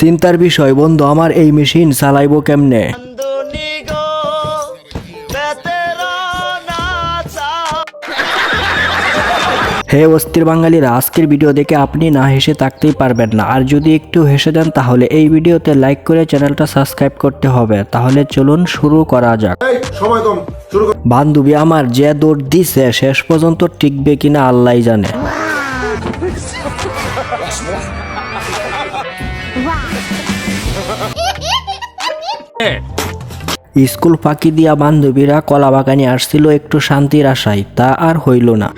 চিন্তার বিষয় বন্ধু, আমার এই মেশিন চালাইবো কেমনে? হে অস্থির বাঙালিরা, আজকের ভিডিও দেখে আপনি না হেসে থাকতেই পারবেন না। আর যদি একটু হেসে দেন তাহলে এই ভিডিওতে লাইক করে চ্যানেলটা সাবস্ক্রাইব করতে হবে। তাহলে চলুন শুরু করা যাক। বান্ধবী আমার যে দৌড় দিছে শেষ পর্যন্ত টিকবে কিনা আল্লাহই জানে। স্কুল ফাঁকি দিয়া বান্ধবীরা কলা বাগানে আসছিল একটু শান্তির আশায়, তা আর হইল না।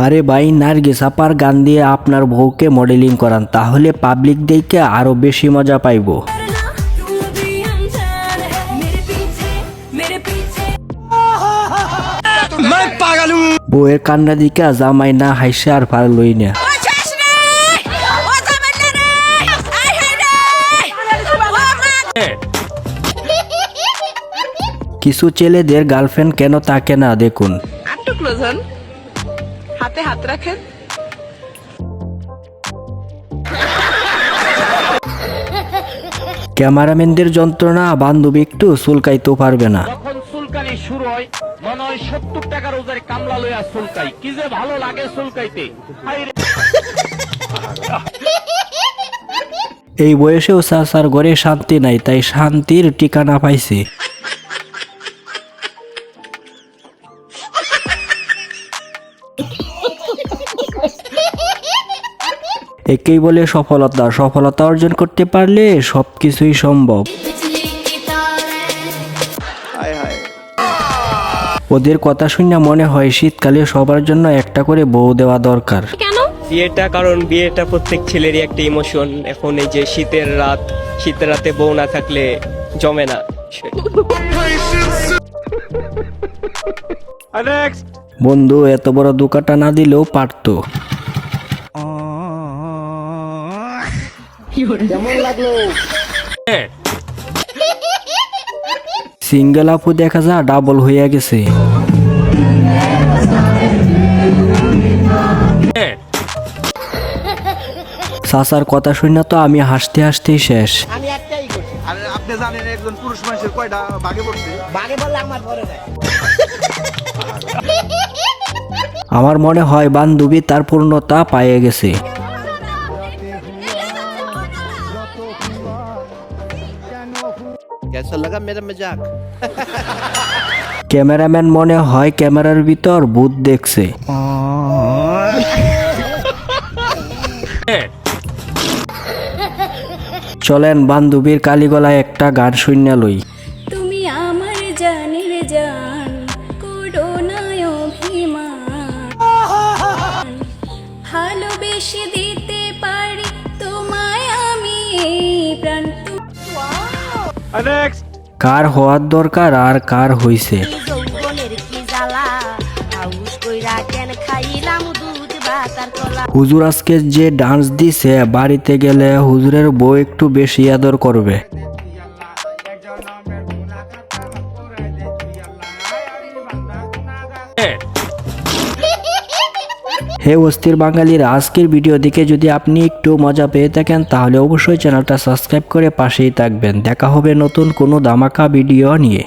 আরে ভাই, নার্গিস আপার গান দিয়ে আপনার বউকে মডেলিং করান, তাহলে পাবলিক দেখে আরো বেশি মজা পাইবো। বউয়ের কান্না দিকে জামাই না হাইসে আর পারলই না। কিছু ছেলেদের গার্লফ্রেন্ড কেন তাকে না দেখুন। হাতে হাত রাখেন। ক্যামেরাম্যানদের যন্ত্রণা বান্ধবী একটু চুলকাইতেও পারবে না। যখন চুলকানি শুরু হয় মনে হয় 70 টাকা রোজের কামলা লইয়া চুলকাই, কি যে ভালো লাগে চুলকাইতে। এই বয়সেও চাচার ঘরে শান্তি নাই, তাই শান্তির ঠিকানা পাইছে। একেই বলে সফলতা। সফলতা অর্জন করতে পারলে সবকিছুই সম্ভব। ওদের কথা শুনে মনে হয় শীতকালে সবার জন্য একটা করে বউ দেওয়া দরকার। বিয়েটা, কারণ বিয়েটা প্রত্যেক ছেলেরই একটা ইমোশন। এখন এই যে শীতের রাতে বউ না থাকলে জমে না। বন্ধু এত বড় দোকাটা না দিলেও পারতো। সিঙ্গেল আপু দেখা যা ডাবল হইয়া গেছে। চাচার কথা শুনে তো আমি হাসতে হাসতেই শেষ। আমি একটাই করছি। আর আপনি জানেন একজন পুরুষ মানুষের কয়টা ভাগে পড়ছে? ভাগে পড়লে আমার পড়ে যায়। আমার মনে হয় বান্ধবী তার পূর্ণতা পাইয়ে গেছে। ক্যামেরাম্যান মনে হয় ক্যামেরার ভিতর ভূত দেখছে। চলেন বান্ধবীর কালীগলায় একটা গান শুনিয়া লই। তুমি আমার জানের জান, করো না অভিমান, ভালোবেসে দিতে পারি তোমায় আমি এই প্রাণ। কার হওয়ার দরকার আর কার হইছে। হুজুর আজকে যে ডান্স দিছে, বাড়িতে গেলে হুজুরের বউ একটু বেশি আদর করবে। হে অস্থির বাঙালির, আজকের ভিডিও দেখে যদি আপনি একটু মজা পেয়ে থাকেন তাহলে অবশ্যই চ্যানেলটা সাবস্ক্রাইব করে পাশেই থাকবেন। দেখা হবে নতুন কোনো ধামাকা ভিডিও নিয়ে।